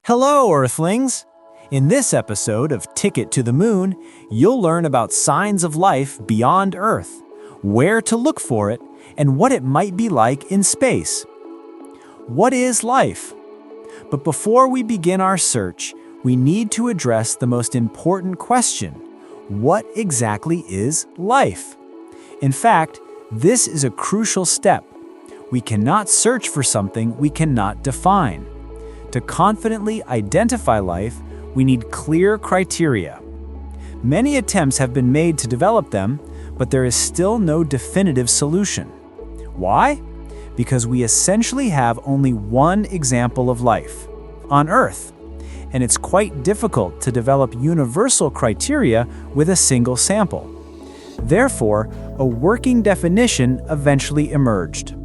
Hello, Earthlings! In this episode of Ticket to the Moon, you'll learn about signs of life beyond Earth, where to look for it, and what it might be like in space. What is life? But before we begin our search, we need to address the most important question. What exactly is life? In fact, this is a crucial step. We cannot search for something we cannot define. To confidently identify life, we need clear criteria. Many attempts have been made to develop them, but there is still no definitive solution. Why? Because we essentially have only one example of life, on Earth, and it's quite difficult to develop universal criteria with a single sample. Therefore, a working definition eventually emerged.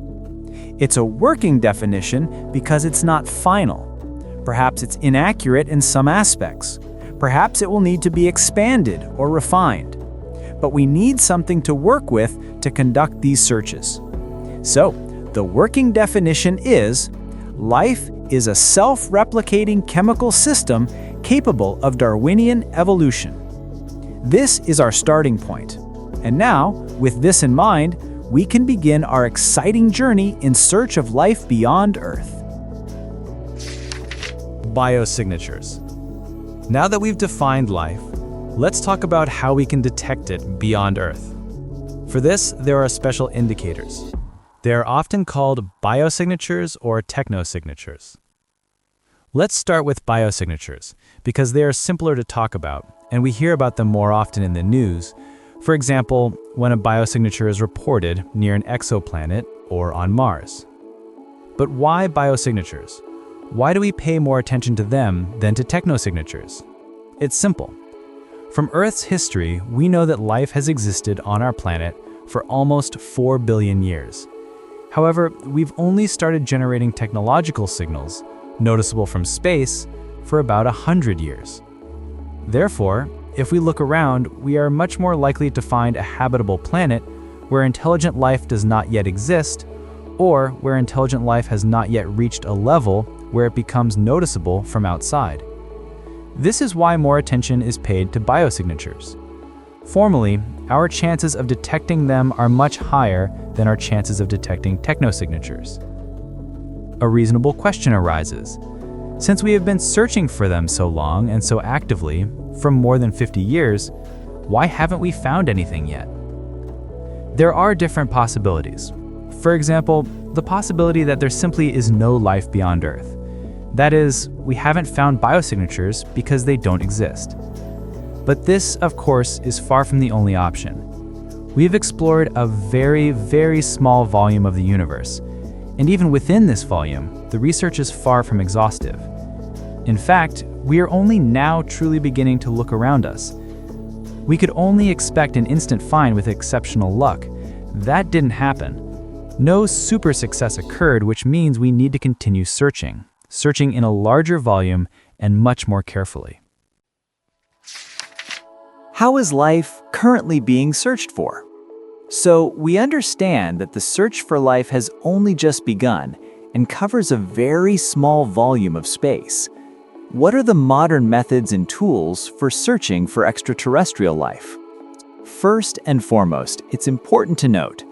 It's a working definition because it's not final. Perhaps it's inaccurate in some aspects. Perhaps it will need to be expanded or refined. But we need something to work with to conduct these searches. So, the working definition is, life is a self-replicating chemical system capable of Darwinian evolution. This is our starting point. And now, with this in mind, we can begin our exciting journey in search of life beyond Earth. Biosignatures. Now that we've defined life, let's talk about how we can detect it beyond Earth. For this, there are special indicators. They are often called biosignatures or technosignatures. Let's start with biosignatures, because they are simpler to talk about, and we hear about them more often in the news. For example, when a biosignature is reported near an exoplanet or on Mars. But why biosignatures? Why do we pay more attention to them than to technosignatures? It's simple. From Earth's history, we know that life has existed on our planet for almost 4 billion years. However, we've only started generating technological signals, noticeable from space, for about 100 years. Therefore, if we look around, we are much more likely to find a habitable planet where intelligent life does not yet exist, or where intelligent life has not yet reached a level where it becomes noticeable from outside. This is why more attention is paid to biosignatures. Formally, our chances of detecting them are much higher than our chances of detecting technosignatures. A reasonable question arises. Since we have been searching for them so long and so actively, for more than 50 years, why haven't we found anything yet? There are different possibilities. For example, the possibility that there simply is no life beyond Earth. That is, we haven't found biosignatures because they don't exist. But this, of course, is far from the only option. We've explored a very, very small volume of the universe, and even within this volume, the research is far from exhaustive. In fact, we are only now truly beginning to look around us. We could only expect an instant find with exceptional luck. That didn't happen. No super success occurred, which means we need to continue searching in a larger volume and much more carefully. How is life currently being searched for? So, we understand that the search for life has only just begun and covers a very small volume of space. What are the modern methods and tools for searching for extraterrestrial life? First and foremost, it's important to note,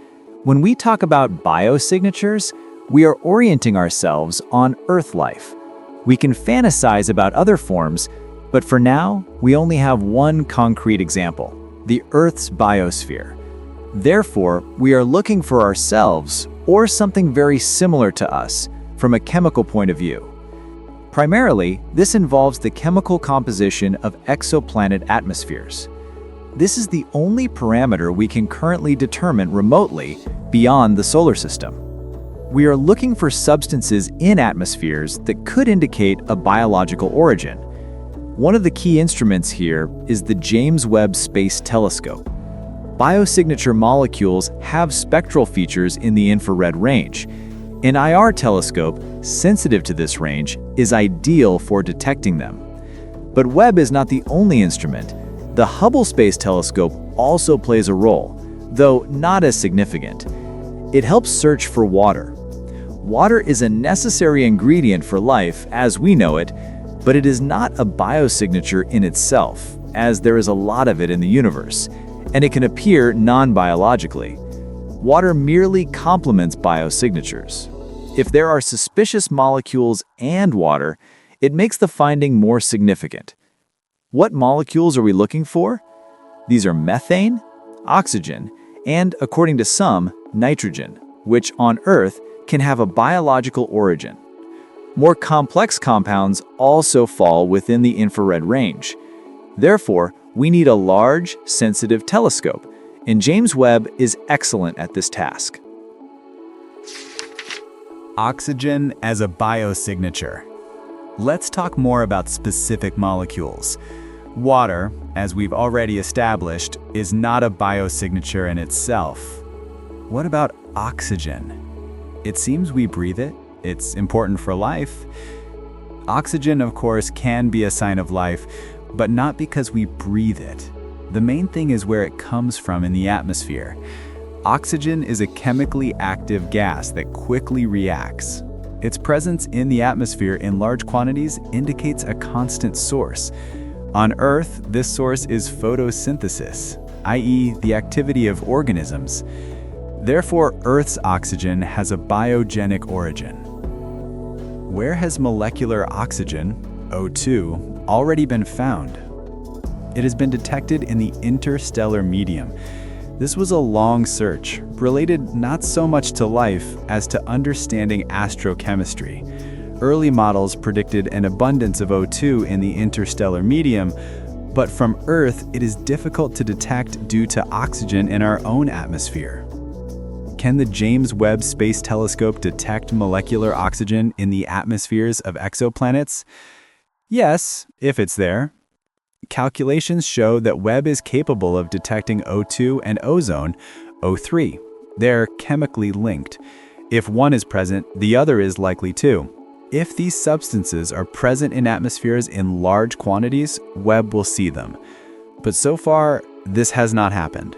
when we talk about biosignatures, we are orienting ourselves on Earth life. We can fantasize about other forms, but for now, we only have one concrete example, the Earth's biosphere. Therefore, we are looking for ourselves, or something very similar to us, from a chemical point of view. Primarily, this involves the chemical composition of exoplanet atmospheres. This is the only parameter we can currently determine remotely beyond the solar system. We are looking for substances in atmospheres that could indicate a biological origin. One of the key instruments here is the James Webb Space Telescope. Biosignature molecules have spectral features in the infrared range. An IR telescope, sensitive to this range, is ideal for detecting them. But Webb is not the only instrument. The Hubble Space Telescope also plays a role, though not as significant. It helps search for water. Water is a necessary ingredient for life as we know it, but it is not a biosignature in itself, as there is a lot of it in the universe, and it can appear non-biologically. Water merely complements biosignatures. If there are suspicious molecules and water, it makes the finding more significant. What molecules are we looking for? These are methane, oxygen, and, according to some, nitrogen, which on Earth can have a biological origin. More complex compounds also fall within the infrared range. Therefore, we need a large, sensitive telescope, and James Webb is excellent at this task. Oxygen as a biosignature. Let's talk more about specific molecules. Water, as we've already established, is not a biosignature in itself. What about oxygen? It seems we breathe it. It's important for life. Oxygen, of course, can be a sign of life, but not because we breathe it. The main thing is where it comes from in the atmosphere. Oxygen is a chemically active gas that quickly reacts. Its presence in the atmosphere in large quantities indicates a constant source. On Earth, this source is photosynthesis, i.e., the activity of organisms. Therefore, Earth's oxygen has a biogenic origin. Where has molecular oxygen, O2, already been found? It has been detected in the interstellar medium. This was a long search, related not so much to life as to understanding astrochemistry. Early models predicted an abundance of O2 in the interstellar medium, but from Earth it is difficult to detect due to oxygen in our own atmosphere. Can the James Webb Space Telescope detect molecular oxygen in the atmospheres of exoplanets? Yes, if it's there. Calculations show that Webb is capable of detecting O2 and ozone, O3. They're chemically linked. If one is present, the other is likely too. If these substances are present in atmospheres in large quantities, Webb will see them. But so far, this has not happened.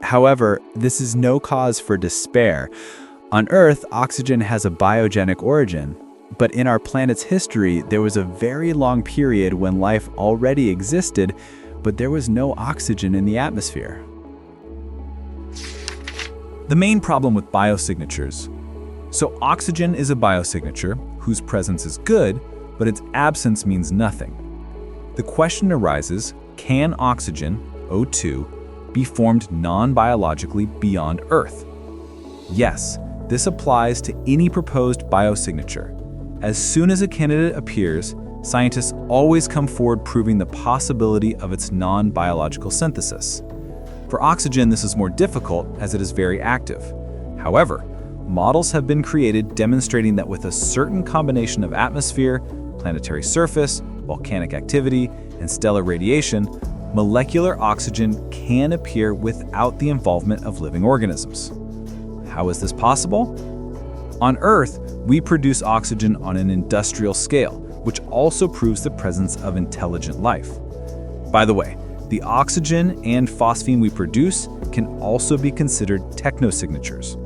However, this is no cause for despair. On Earth, oxygen has a biogenic origin, but in our planet's history, there was a very long period when life already existed, but there was no oxygen in the atmosphere. The main problem with biosignatures. So oxygen is a biosignature whose presence is good, but its absence means nothing. The question arises, can oxygen, O2, be formed non-biologically beyond Earth? Yes, this applies to any proposed biosignature. As soon as a candidate appears, scientists always come forward proving the possibility of its non-biological synthesis. For oxygen, this is more difficult as it is very active. However, models have been created demonstrating that with a certain combination of atmosphere, planetary surface, volcanic activity, and stellar radiation, molecular oxygen can appear without the involvement of living organisms. How is this possible? On Earth, we produce oxygen on an industrial scale, which also proves the presence of intelligent life. By the way, the oxygen and phosphine we produce can also be considered technosignatures.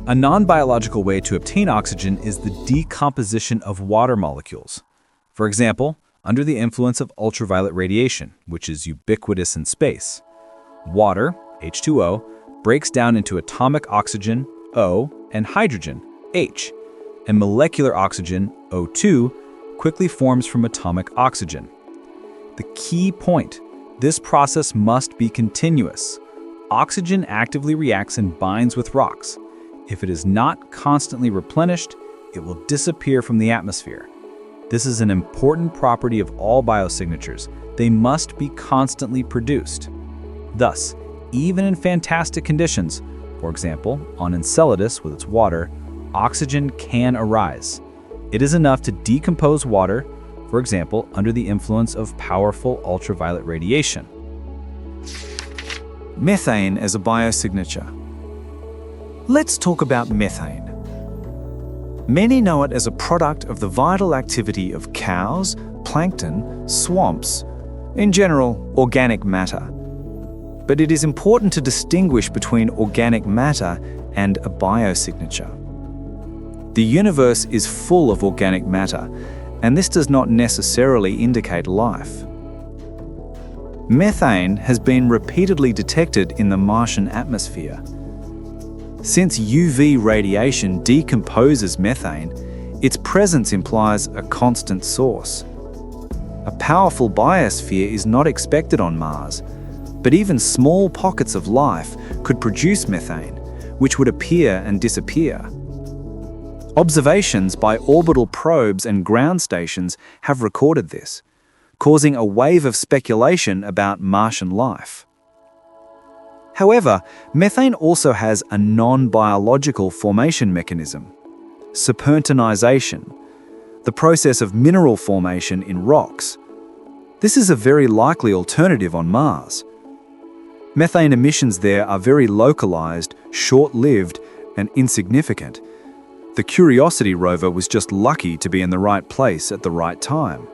A non-biological way to obtain oxygen is the decomposition of water molecules. For example, under the influence of ultraviolet radiation, which is ubiquitous in space. Water, H2O, breaks down into atomic oxygen, O, and hydrogen, H, and molecular oxygen, O2, quickly forms from atomic oxygen. The key point, this process must be continuous. Oxygen actively reacts and binds with rocks. If it is not constantly replenished, it will disappear from the atmosphere. This is an important property of all biosignatures. They must be constantly produced. Thus, even in fantastic conditions, for example, on Enceladus with its water, oxygen can arise. It is enough to decompose water, for example, under the influence of powerful ultraviolet radiation. Methane as a biosignature. Let's talk about methane. Many know it as a product of the vital activity of cows, plankton, swamps, in general, organic matter. But it is important to distinguish between organic matter and a biosignature. The universe is full of organic matter, and this does not necessarily indicate life. Methane has been repeatedly detected in the Martian atmosphere. Since UV radiation decomposes methane, its presence implies a constant source. A powerful biosphere is not expected on Mars, but even small pockets of life could produce methane, which would appear and disappear. Observations by orbital probes and ground stations have recorded this, causing a wave of speculation about Martian life. However, methane also has a non-biological formation mechanism: serpentinization, the process of mineral formation in rocks. This is a very likely alternative on Mars. Methane emissions there are very localized, short-lived, and insignificant. The Curiosity rover was just lucky to be in the right place at the right time.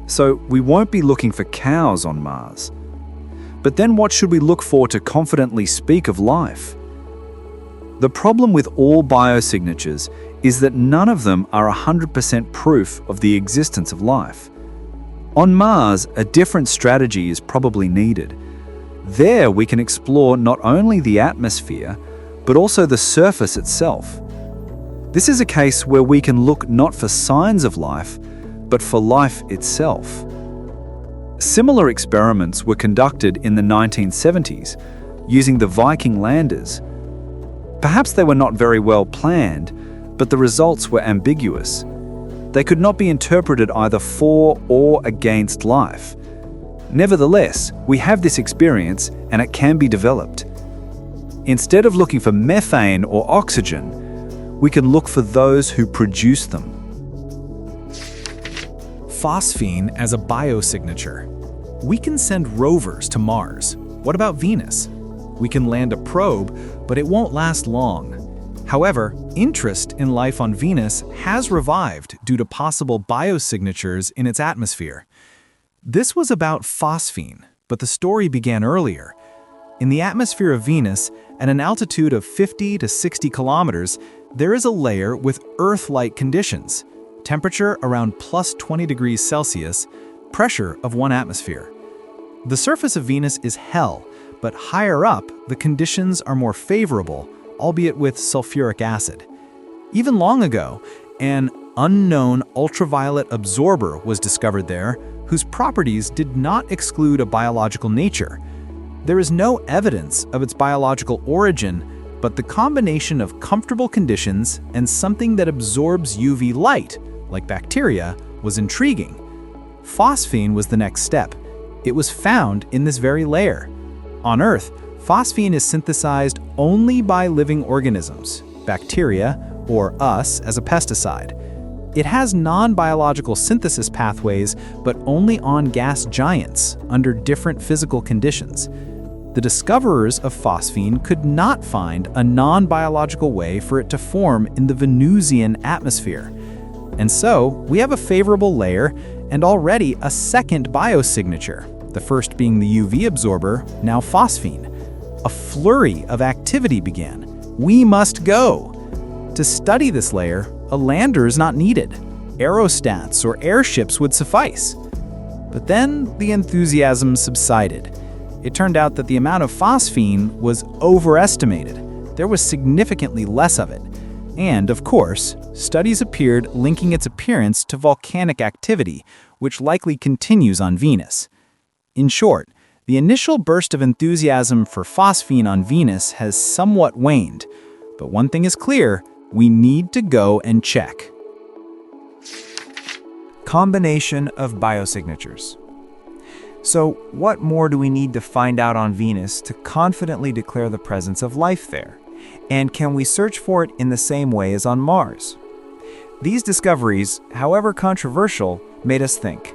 So we won't be looking for cows on Mars. But then what should we look for to confidently speak of life? The problem with all biosignatures is that none of them are 100% proof of the existence of life. On Mars, a different strategy is probably needed. There we can explore not only the atmosphere, but also the surface itself. This is a case where we can look not for signs of life, but for life itself. Similar experiments were conducted in the 1970s, using the Viking landers. Perhaps they were not very well planned, but the results were ambiguous. They could not be interpreted either for or against life. Nevertheless, we have this experience and it can be developed. Instead of looking for methane or oxygen, we can look for those who produce them. Phosphine as a biosignature. We can send rovers to Mars. What about Venus? We can land a probe, but it won't last long. However, interest in life on Venus has revived due to possible biosignatures in its atmosphere. This was about phosphine, but the story began earlier. In the atmosphere of Venus, at an altitude of 50 to 60 kilometers, there is a layer with Earth-like conditions: temperature around plus 20 degrees Celsius, pressure of 1 atmosphere. The surface of Venus is hell, but higher up, the conditions are more favorable, albeit with sulfuric acid. Even long ago, an unknown ultraviolet absorber was discovered there, whose properties did not exclude a biological nature. There is no evidence of its biological origin, but the combination of comfortable conditions and something that absorbs UV light, like bacteria, was intriguing. Phosphine was the next step. It was found in this very layer. On Earth, phosphine is synthesized only by living organisms, bacteria, or us as a pesticide. It has non-biological synthesis pathways, but only on gas giants under different physical conditions. The discoverers of phosphine could not find a non-biological way for it to form in the Venusian atmosphere. And so, we have a favorable layer and already a second biosignature, the first being the UV absorber, now phosphine. A flurry of activity began. We must go! To study this layer, a lander is not needed. Aerostats or airships would suffice. But then the enthusiasm subsided. It turned out that the amount of phosphine was overestimated. There was significantly less of it. And, of course, studies appeared linking its appearance to volcanic activity, which likely continues on Venus. In short, the initial burst of enthusiasm for phosphine on Venus has somewhat waned. But one thing is clear, we need to go and check. Combination of biosignatures. So, what more do we need to find out on Venus to confidently declare the presence of life there? And can we search for it in the same way as on Mars? These discoveries, however controversial, made us think.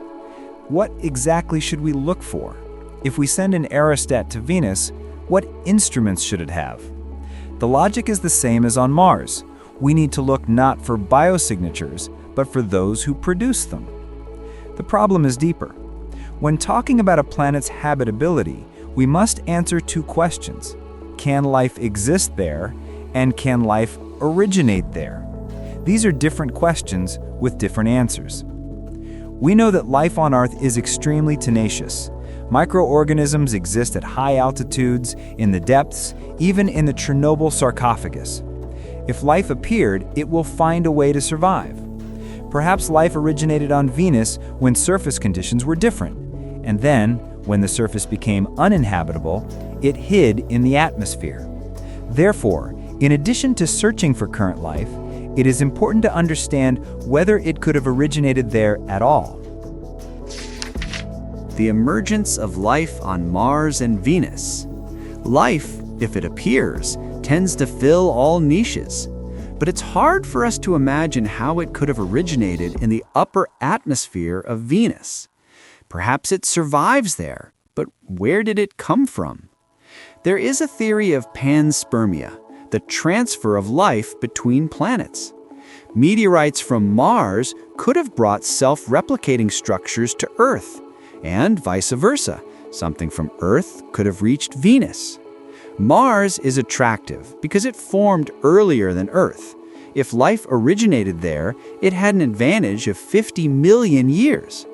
What exactly should we look for? If we send an aerostat to Venus, what instruments should it have? The logic is the same as on Mars. We need to look not for biosignatures, but for those who produce them. The problem is deeper. When talking about a planet's habitability, we must answer two questions. can life exist there, and can life originate there? These are different questions with different answers. We know that life on Earth is extremely tenacious. Microorganisms exist at high altitudes, in the depths, even in the Chernobyl sarcophagus. If life appeared, it will find a way to survive. Perhaps life originated on Venus when surface conditions were different, and then, when the surface became uninhabitable, it hid in the atmosphere. Therefore, in addition to searching for current life, it is important to understand whether it could have originated there at all. The emergence of life on Mars and Venus. Life, if it appears, tends to fill all niches. But it's hard for us to imagine how it could have originated in the upper atmosphere of Venus. Perhaps it survives there, but where did it come from? There is a theory of Panspermia, the transfer of life between planets. Meteorites from Mars could have brought self-replicating structures to Earth, and vice versa. Something from Earth could have reached Venus. Mars is attractive because it formed earlier than Earth. If life originated there, it had an advantage of 50 million years.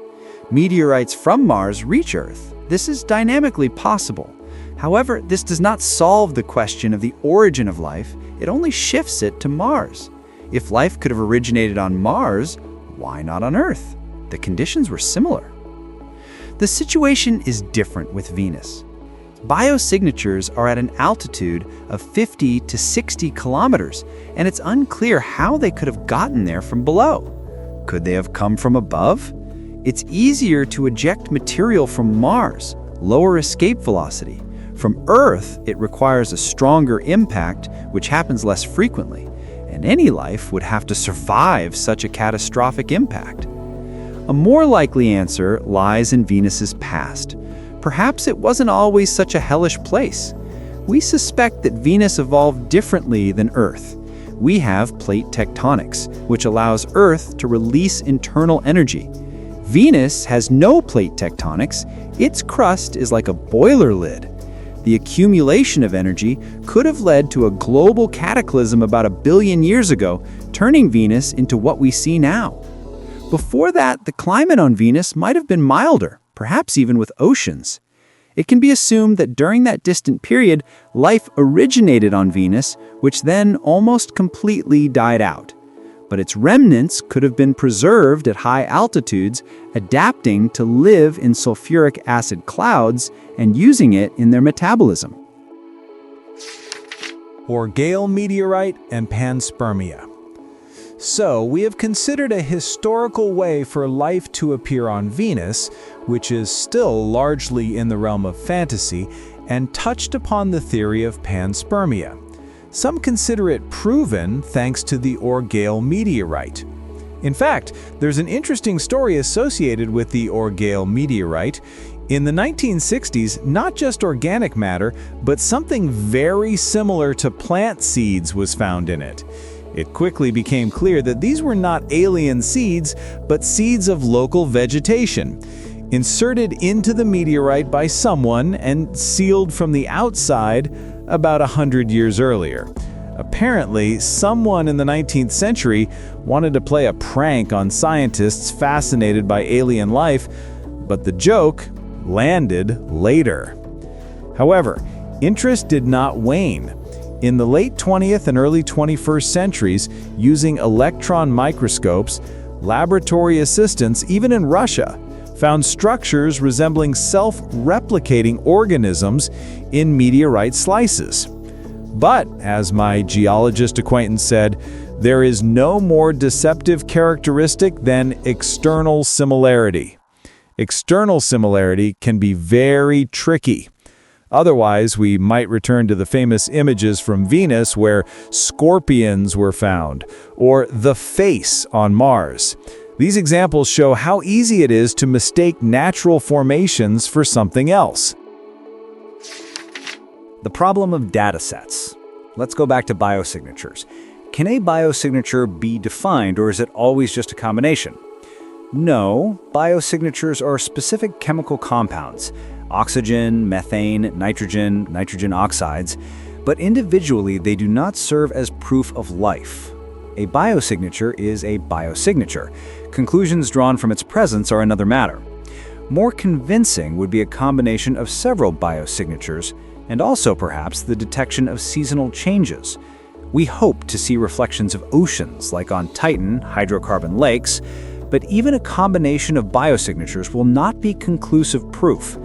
Meteorites from Mars reach Earth. This is dynamically possible. However, this does not solve the question of the origin of life. It only shifts it to Mars. If life could have originated on Mars, why not on Earth? The conditions were similar. The situation is different with Venus. Biosignatures are at an altitude of 50 to 60 kilometers, and it's unclear how they could have gotten there from below. Could they have come from above? It's easier to eject material from Mars, lower escape velocity. From Earth, it requires a stronger impact, which happens less frequently, and any life would have to survive such a catastrophic impact. A more likely answer lies in Venus's past. Perhaps it wasn't always such a hellish place. We suspect that Venus evolved differently than Earth. We have plate tectonics, which allows Earth to release internal energy. Venus has no plate tectonics. Its crust is like a boiler lid. The accumulation of energy could have led to a global cataclysm about 1 billion years ago, turning Venus into what we see now. Before that, the climate on Venus might have been milder, perhaps even with oceans. It can be assumed that during that distant period, life originated on Venus, which then almost completely died out. But its remnants could have been preserved at high altitudes, adapting to live in sulfuric acid clouds and using it in their metabolism. Orgale meteorite and Panspermia. So, we have considered a historical way for life to appear on Venus, which is still largely in the realm of fantasy, and touched upon the theory of Panspermia. Some consider it proven thanks to the Orgale meteorite. In fact, there's an interesting story associated with the Orgale meteorite. In the 1960s, not just organic matter, but something very similar to plant seeds was found in it. It quickly became clear that these were not alien seeds, but seeds of local vegetation, inserted into the meteorite by someone and sealed from the outside about 100 years earlier. Apparently, someone in the 19th century wanted to play a prank on scientists fascinated by alien life, but the joke landed later. However, interest did not wane. In the late 20th and early 21st centuries, using electron microscopes, laboratory assistants, even in Russia, found structures resembling self-replicating organisms in meteorite slices. But, as my geologist acquaintance said, there is no more deceptive characteristic than external similarity. External similarity can be very tricky. Otherwise, we might return to the famous images from Venus where scorpions were found, or the face on Mars. These examples show how easy it is to mistake natural formations for something else. The problem of data sets. Let's go back to biosignatures. Can a biosignature be defined, or is it always just a combination? No, biosignatures are specific chemical compounds. Oxygen, methane, nitrogen oxides. but individually they do not serve as proof of life. A biosignature is a biosignature. Conclusions drawn from its presence are another matter. More convincing would be a combination of several biosignatures, and also perhaps the detection of seasonal changes. We hope to see reflections of oceans, like on Titan, hydrocarbon lakes, but even a combination of biosignatures will not be conclusive proof.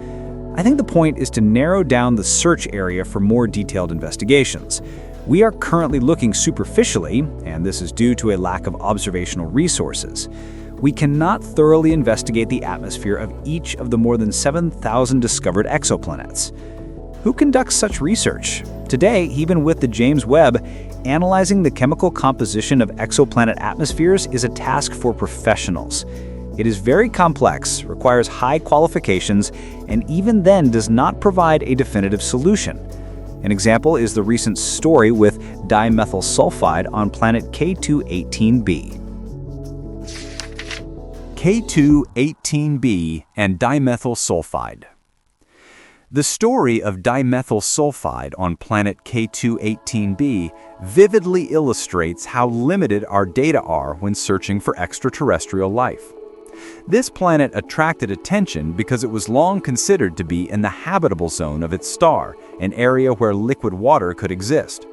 I think the point is to narrow down the search area for more detailed investigations. We are currently looking superficially, and this is due to a lack of observational resources. We cannot thoroughly investigate the atmosphere of each of the more than 7,000 discovered exoplanets. Who conducts such research? Today, even with the James Webb, analyzing the chemical composition of exoplanet atmospheres is a task for professionals. It is very complex, requires high qualifications, and even then does not provide a definitive solution. An example is the recent story with dimethyl sulfide on planet K2-18b. K2-18b and dimethyl sulfide. The story of dimethyl sulfide on planet K2-18b vividly illustrates how limited our data are when searching for extraterrestrial life. This planet attracted attention because it was long considered to be in the habitable zone of its star, an area where liquid water could exist.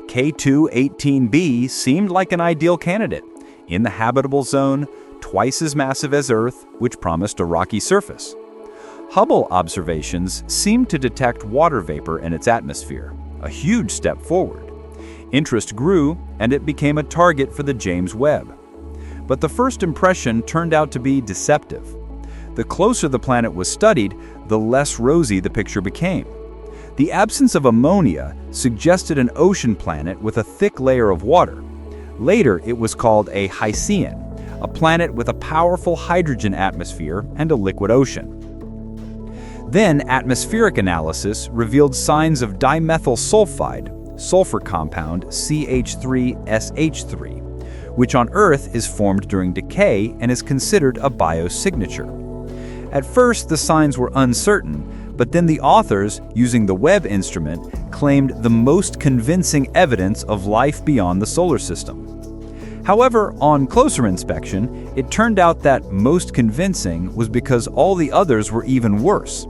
K2-18b seemed like an ideal candidate, in the habitable zone, twice as massive as Earth, which promised a rocky surface. Hubble observations seemed to detect water vapor in its atmosphere, a huge step forward. Interest grew, and it became a target for the James Webb. But the first impression turned out to be deceptive. The closer the planet was studied, the less rosy the picture became. The absence of ammonia suggested an ocean planet with a thick layer of water. Later, it was called a Hycean, a planet with a powerful hydrogen atmosphere and a liquid ocean. Then, atmospheric analysis revealed signs of dimethyl sulfide, sulfur compound CH3SH3, which on Earth is formed during decay and is considered a biosignature. At first, the signs were uncertain, but then the authors, using the Webb instrument, claimed the most convincing evidence of life beyond the solar system. However, on closer inspection, it turned out that most convincing was because all the others were even worse.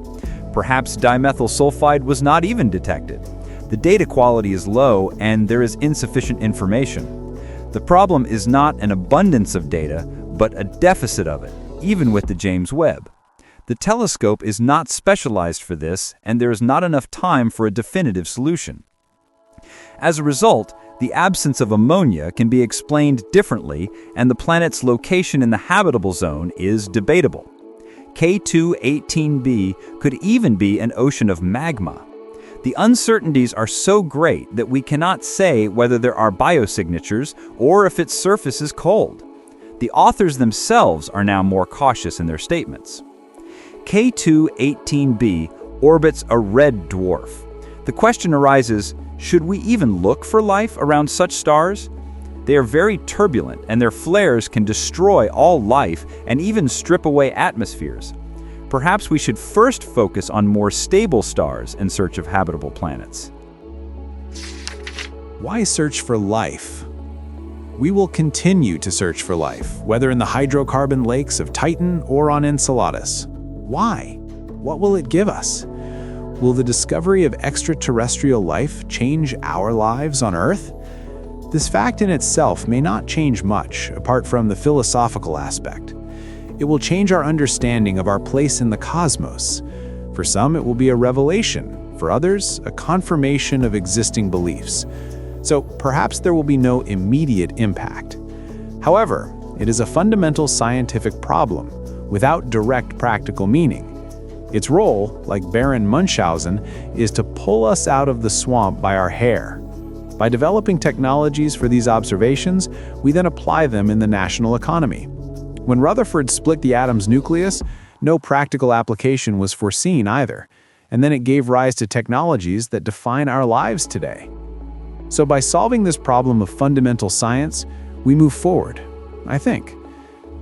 Perhaps dimethyl sulfide was not even detected. The data quality is low and there is insufficient information. The problem is not an abundance of data, but a deficit of it, even with the James Webb. The telescope is not specialized for this, and there is not enough time for a definitive solution. As a result, the absence of ammonia can be explained differently, and the planet's location in the habitable zone is debatable. K2-18b could even be an ocean of magma. The uncertainties are so great that we cannot say whether there are biosignatures or if its surface is cold. The authors themselves are now more cautious in their statements. K2-18b orbits a red dwarf. The question arises, should we even look for life around such stars? They are very turbulent, and their flares can destroy all life and even strip away atmospheres. Perhaps we should first focus on more stable stars in search of habitable planets. Why search for life? We will continue to search for life, whether in the hydrocarbon lakes of Titan or on Enceladus. Why? What will it give us? Will the discovery of extraterrestrial life change our lives on Earth? This fact in itself may not change much, apart from the philosophical aspect. It will change our understanding of our place in the cosmos. For some, it will be a revelation. For others, a confirmation of existing beliefs. So perhaps there will be no immediate impact. However, it is a fundamental scientific problem without direct practical meaning. Its role, like Baron Munchausen, is to pull us out of the swamp by our hair. By developing technologies for these observations, we then apply them in the national economy. When Rutherford split the atom's nucleus, no practical application was foreseen either, and then it gave rise to technologies that define our lives today. So by solving this problem of fundamental science, we move forward, I think.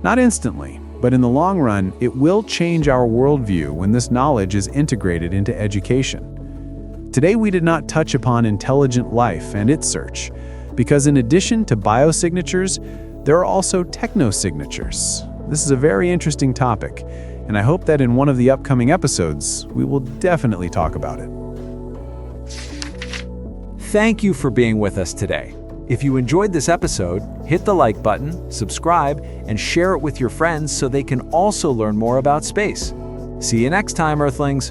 Not instantly, but in the long run, it will change our worldview when this knowledge is integrated into education. Today we did not touch upon intelligent life and its search, because in addition to biosignatures, there are also technosignatures. This is a very interesting topic, and I hope that in one of the upcoming episodes, we will definitely talk about it. Thank you for being with us today. If you enjoyed this episode, hit the like button, subscribe, and share it with your friends so they can also learn more about space. See you next time, Earthlings.